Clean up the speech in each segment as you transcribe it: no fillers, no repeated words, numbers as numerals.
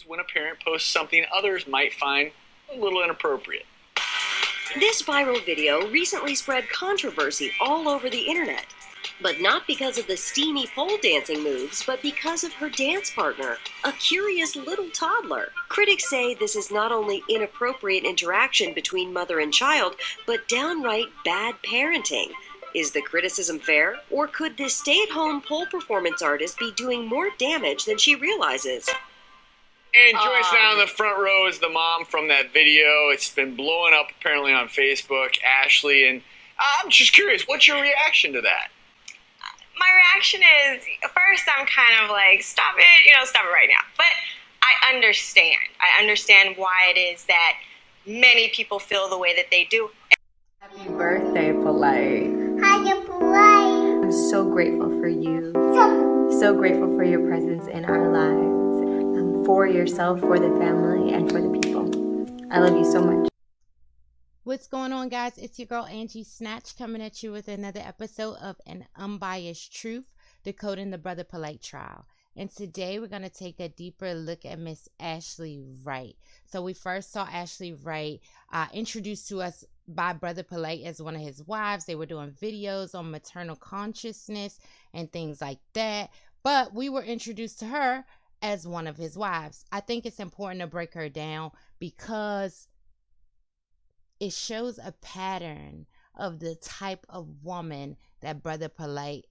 when a parent posts something others might find a little inappropriate. This viral video recently spread controversy all over the internet. But not because of the steamy pole dancing moves, but because of her dance partner, a curious little toddler. Critics say this is not only inappropriate interaction between mother and child, but downright bad parenting. Is the criticism fair, or could this stay-at-home pole performance artist be doing more damage than she realizes? And joining us now in the front row is the mom from that video. It's been blowing up apparently on Facebook, Ashley, and I'm just curious, what's your reaction to that? My reaction is, first I'm kind of like, stop it right now. But I understand. I understand why it is that many people feel the way that they do. Happy birthday, Polight. Happy Polight. I'm so grateful for you. So grateful for your presence in our lives. For yourself, for the family, and for the people. I love you so much. What's going on, guys? It's your girl Angie Snatch coming at you with another episode of An Unbiased Truth, Decoding the Brother Polight Trial. And today we're going to take a deeper look at Miss Ashley Wright. So we first saw Ashley Wright introduced to us by Brother Polight as one of his wives. They were doing videos on maternal consciousness and things like that. But we were introduced to her as one of his wives. I think it's important to break her down because it shows a pattern of the type of woman that Brother Polight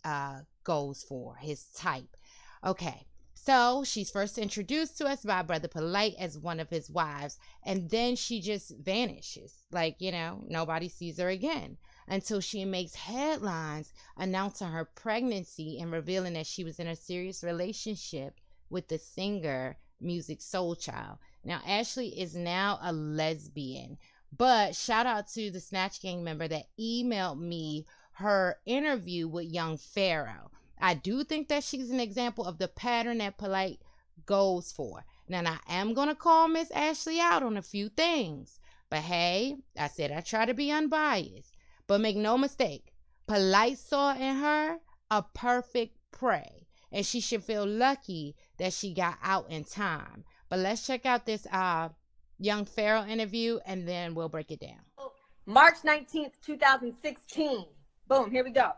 goes for, his type. Okay, so she's first introduced to us by Brother Polight as one of his wives, and then she just vanishes. Like, nobody sees her again until she makes headlines announcing her pregnancy and revealing that she was in a serious relationship with the singer Musiq Soulchild. Now, Ashley is now a lesbian, but shout out to the Snatch Gang member that emailed me her interview with Young Pharaoh. I do think that she's an example of the pattern that Polight goes for. Now, I am going to call Miss Ashley out on a few things, but hey, I said I try to be unbiased. But make no mistake, Polight saw in her a perfect prey, and she should feel lucky that she got out in time. But let's check out this Young Pharaoh interview, and then we'll break it down. March 19th, 2016. Boom, here we go.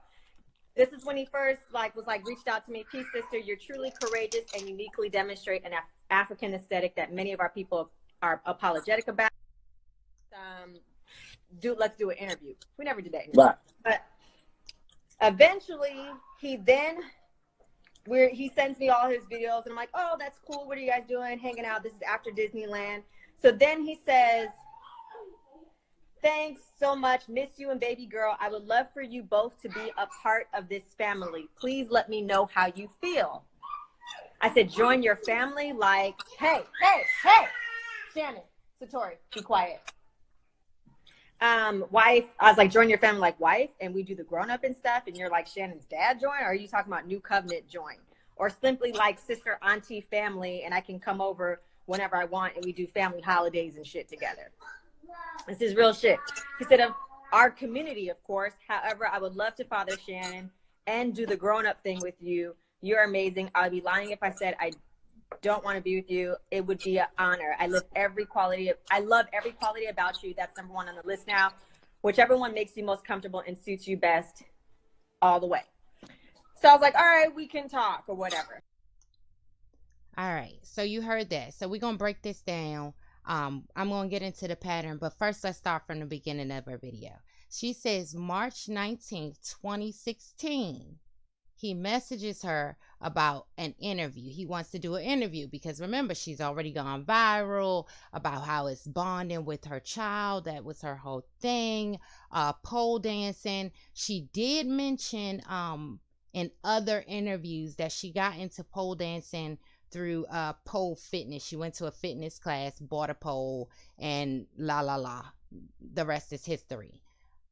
This is when he first reached out to me. Peace, sister. You're truly courageous and uniquely demonstrate an African aesthetic that many of our people are apologetic about. Let's do an interview. We never did that interview. Right. But eventually, he sends me all his videos, and I'm like, oh, that's cool. What are you guys doing? Hanging out. This is after Disneyland. So then he says, thanks so much. Miss you and baby girl. I would love for you both to be a part of this family. Please let me know how you feel. I said, join your family like, hey. Shannon, Satori, be quiet. Wife, I was like, join your family like wife, and we do the grown-up and stuff, and you're like Shannon's dad join, or are you talking about new covenant join? Or simply like sister, auntie, family, and I can come over whenever I want, and we do family holidays and shit together. This is real shit. He said, of our community, of course. However, I would love to father Shannon and do the grown-up thing with you. You're amazing. I would be lying if I said I don't want to be with you. It would be an honor. I love every quality about you. That's number one on the list now. Whichever one makes you most comfortable and suits you best, all the way. So I was like, all right, we can talk or whatever. All right, so you heard that. So we're going to break this down. I'm going to get into the pattern, but first let's start from the beginning of her video. She says March 19th, 2016, he messages her about an interview. He wants to do an interview because remember, she's already gone viral about how it's bonding with her child. That was her whole thing. Pole dancing. She did mention in other interviews that she got into pole dancing through pole fitness. She went to a fitness class, bought a pole, and the rest is history.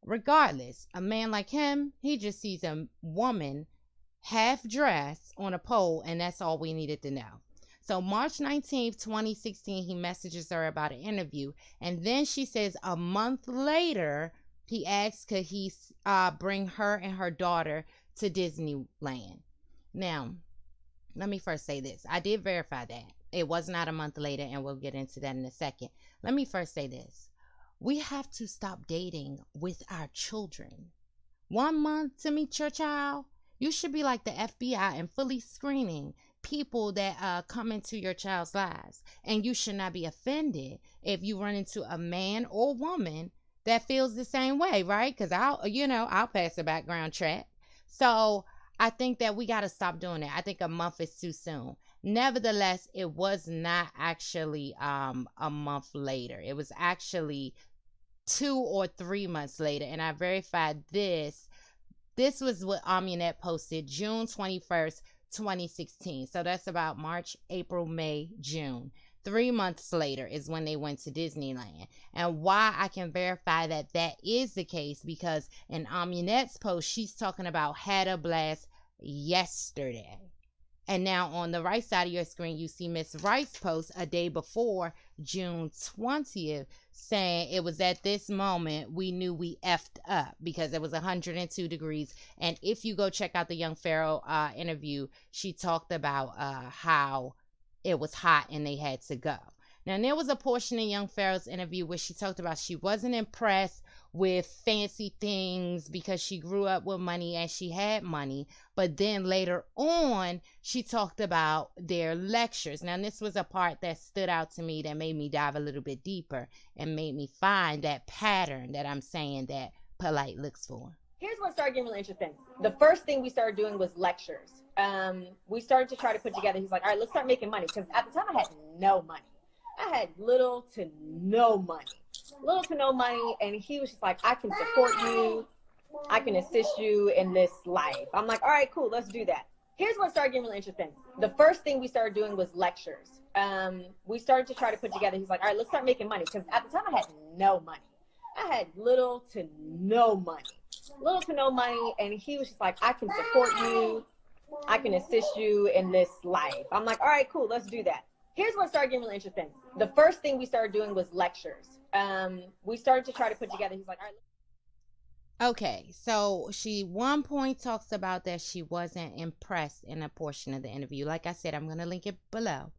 Regardless, a man like him, he just sees a woman half dressed on a pole, and that's all we needed to know. So March 19th, 2016, he messages her about an interview, and then she says a month later he asks could he bring her and her daughter to Disneyland. Now, let me first say this. I did verify that. It was not a month later, and we'll get into that in a second. Let me first say this. We have to stop dating with our children. 1 month to meet your child, you should be like the FBI and fully screening people that come into your child's lives. And you should not be offended if you run into a man or woman that feels the same way, right? Because I'll pass a background check. So I think that we got to stop doing that. I think a month is too soon. Nevertheless, it was not actually a month later. It was actually 2 or 3 months later, and I verified this. This was what Amunet posted June 21st, 2016. So that's about March, April, May, June. 3 months later is when they went to Disneyland. And why I can verify that that is the case, because in Amunet's post, she's talking about had a blast yesterday. And now on the right side of your screen, you see Miss Wright's post a day before, June 20th, saying it was at this moment we knew we effed up because it was 102 degrees. And if you go check out the Young Pharaoh interview, she talked about how it was hot and they had to go. Now, there was a portion in Young Pharaoh's interview where she talked about she wasn't impressed with fancy things because she grew up with money and she had money. But then later on, she talked about their lectures. Now, this was a part that stood out to me that made me dive a little bit deeper and made me find that pattern that I'm saying that Polight looks for. Here's what started getting really interesting. The first thing we started doing was lectures. We started to try to put together, he's like, all right, let's start making money. Because at the time I had no money. I had little to no money. And he was just like, I can support you. I can assist you in this life. I'm like, all right, cool, let's do that. Here's what started getting really interesting. The first thing we started doing was lectures. We started to try to put together, he's like, all right, let's start making money. Because at the time I had no money. I had little to no money. And he was just like, I can support you. I can assist you in this life. I'm like, all right, cool, let's do that. Here's what started getting really interesting. The first thing we started doing was lectures. We started to try to put together, he's like, all right. Okay, so she one point talks about that she wasn't impressed in a portion of the interview. Like I said, I'm going to link it below.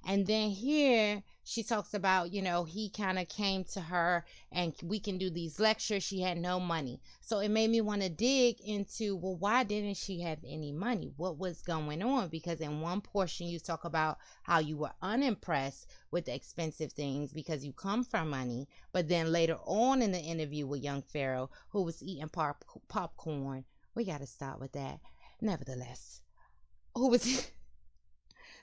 And then here she talks about, he kind of came to her and we can do these lectures. She had no money. So it made me want to dig into, well, why didn't she have any money? What was going on? Because in one portion you talk about how you were unimpressed with the expensive things because you come from money. But then later on in the interview with Young Pharaoh, who was eating popcorn, we got to start with that. Nevertheless, who was...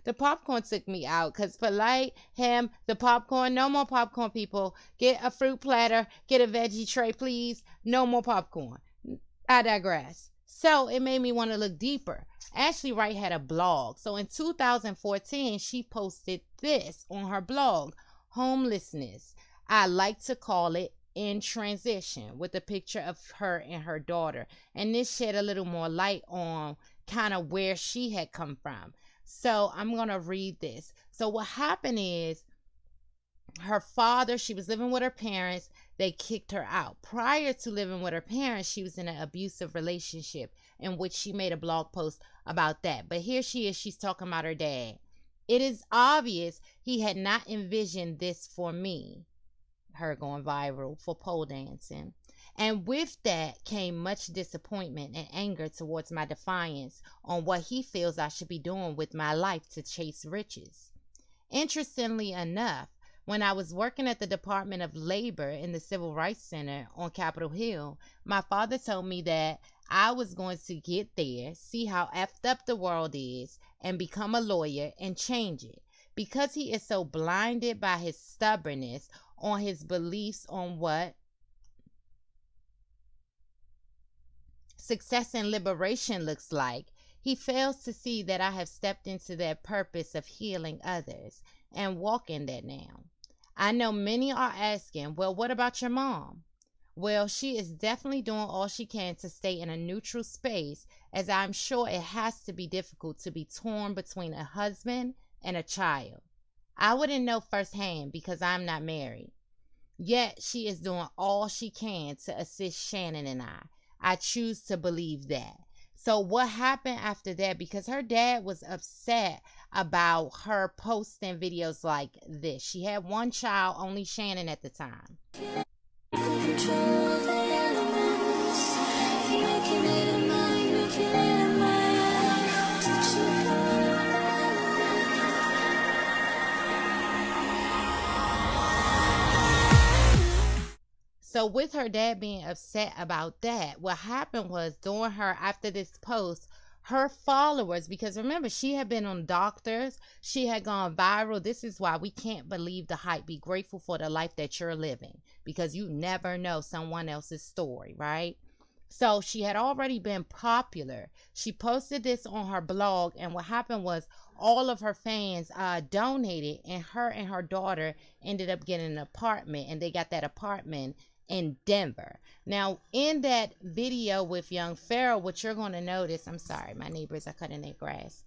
The popcorn took me out because Polight, him, the popcorn, no more popcorn, people. Get a fruit platter, get a veggie tray, please. No more popcorn. I digress. So it made me want to look deeper. Ashley Wright had a blog. So in 2014, she posted this on her blog, Homelessness. I like to call it In Transition, with a picture of her and her daughter. And this shed a little more light on kind of where she had come from. So I'm going to read this. So what happened is her father, she was living with her parents. They kicked her out. Prior to living with her parents, she was in an abusive relationship in which she made a blog post about that. But here she is. She's talking about her dad. It is obvious he had not envisioned this for me. Her going viral for pole dancing. And with that came much disappointment and anger towards my defiance on what he feels I should be doing with my life to chase riches. Interestingly enough, when I was working at the Department of Labor in the Civil Rights Center on Capitol Hill, my father told me that I was going to get there, see how effed up the world is, and become a lawyer and change it. Because he is so blinded by his stubbornness on his beliefs on what success and liberation looks like, he fails to see that I have stepped into that purpose of healing others and walking that now. I know many are asking, well, what about your mom? Well, she is definitely doing all she can to stay in a neutral space, as I'm sure it has to be difficult to be torn between a husband and a child. I wouldn't know firsthand because I'm not married. Yet she is doing all she can to assist Shannon and I. I choose to believe that. So what happened after that? Because her dad was upset about her posting videos like this. She had one child, only Shannon at the time. So with her dad being upset about that, what happened was during her, after this post, her followers, because remember, she had been on doctors, she had gone viral. This is why we can't believe the hype. Be grateful for the life that you're living, because you never know someone else's story, right? So she had already been popular. She posted this on her blog, and what happened was all of her fans donated, and her daughter ended up getting an apartment, and they got that apartment in Denver. Now, in that video with Young Pharaoh, what you're going to notice, I'm sorry, my neighbors are cutting their grass.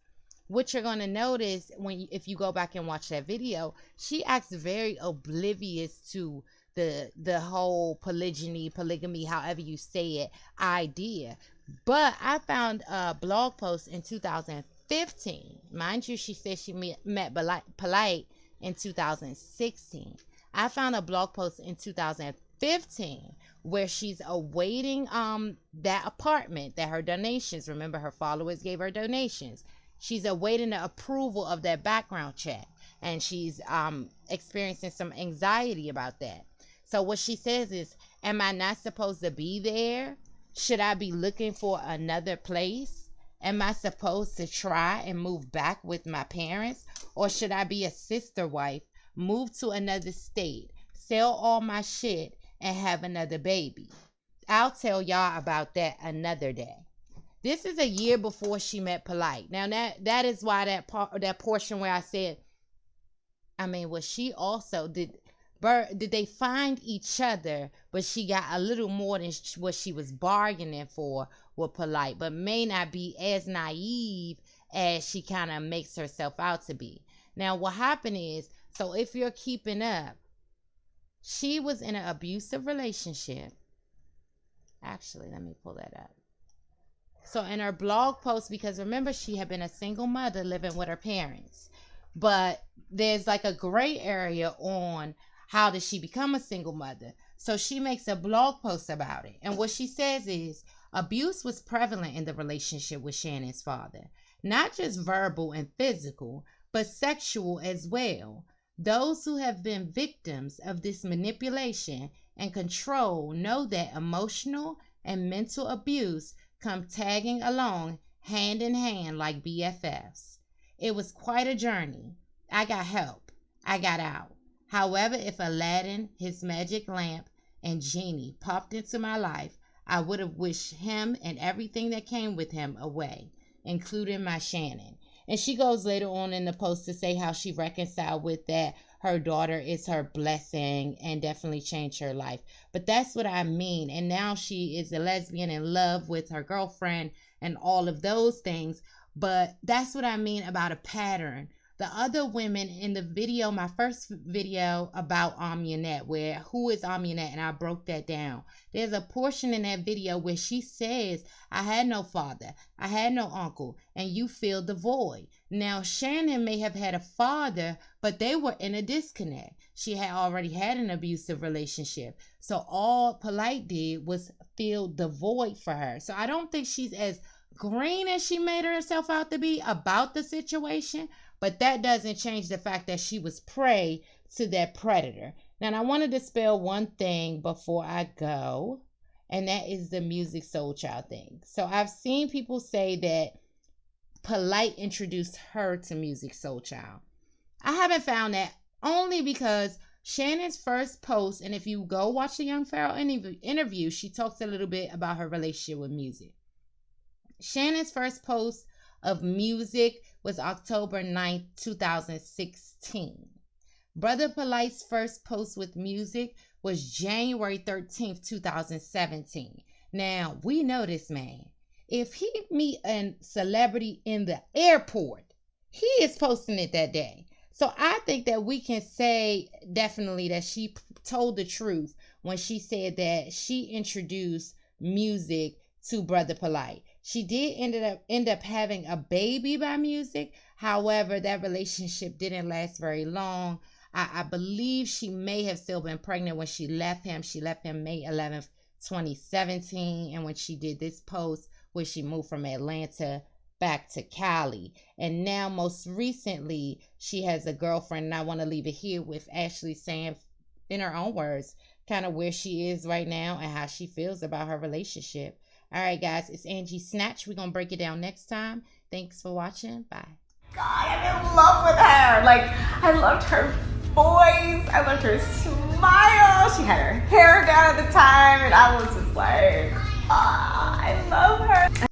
What you're going to notice if you go back and watch that video, she acts very oblivious to the whole polygamy, however you say it, idea. But I found a blog post in 2015. Mind you, she said she met Polight in 2016. I found a blog post in 2015 where she's awaiting that apartment, that her donations, remember her followers gave her donations, she's awaiting the approval of that background check, and she's experiencing some anxiety about that. So what she says is, am I not supposed to be there? Should I be looking for another place? Am I supposed to try and move back with my parents? Or should I be a sister wife, move to another state, sell all my shit, and have another baby? I'll tell y'all about that another day. This is a year before she met Polight. Now that is why that portion where I said, I mean, was she also did they find each other, but she got a little more than what she was bargaining for with Polight, but may not be as naive as she kind of makes herself out to be. Now, what happened is, so if you're keeping up, she was in an abusive relationship. Actually, let me pull that up. So in her blog post, because remember, she had been a single mother living with her parents, but there's like a gray area on how did she become a single mother. So she makes a blog post about it. And what she says is, abuse was prevalent in the relationship with Shannon's father. Not just verbal and physical, but sexual as well. Those who have been victims of this manipulation and control know that emotional and mental abuse come tagging along hand in hand like BFFs. It was quite a journey. I got help. I got out. However, if Aladdin, his magic lamp, and genie popped into my life, I would have wished him and everything that came with him away, including my Shannon. And she goes later on in the post to say how she reconciled with that. Her daughter is her blessing and definitely changed her life. But that's what I mean. And now she is a lesbian in love with her girlfriend and all of those things. But that's what I mean about a pattern. The other women in the video, my first video about Amunet, where who is Amunet, and I broke that down. There's a portion in that video where she says, I had no father, I had no uncle, and you filled the void. Now, Shannon may have had a father, but they were in a disconnect. She had already had an abusive relationship. So all Polight did was fill the void for her. So I don't think she's as green as she made herself out to be about the situation. But that doesn't change the fact that she was prey to that predator. Now, I want to dispel one thing before I go, and that is the Musiq Soulchild thing. So I've seen people say that Polight introduced her to Musiq Soulchild. I haven't found that, only because Shannon's first post, and if you go watch the Young Pharaoh interview, she talks a little bit about her relationship with music. Shannon's first post of music was October 9th, 2016. Brother Polight's first post with music was January 13th, 2017. Now, we know this man. If he meet a celebrity in the airport, he is posting it that day. So I think that we can say definitely that she told the truth when she said that she introduced music to Brother Polight. She did end up having a baby by music. However, that relationship didn't last very long. I believe she may have still been pregnant when she left him. She left him May 11th, 2017. And when she did this post where she moved from Atlanta back to Cali. And now, most recently, she has a girlfriend. And I want to leave it here with Ashley saying, in her own words, kind of where she is right now and how she feels about her relationship. All right, guys, it's Angie Snatch. We're going to break it down next time. Thanks for watching. Bye. God, I'm in love with her. Like, I loved her voice. I loved her smile. She had her hair down at the time, and I was just like, I love her.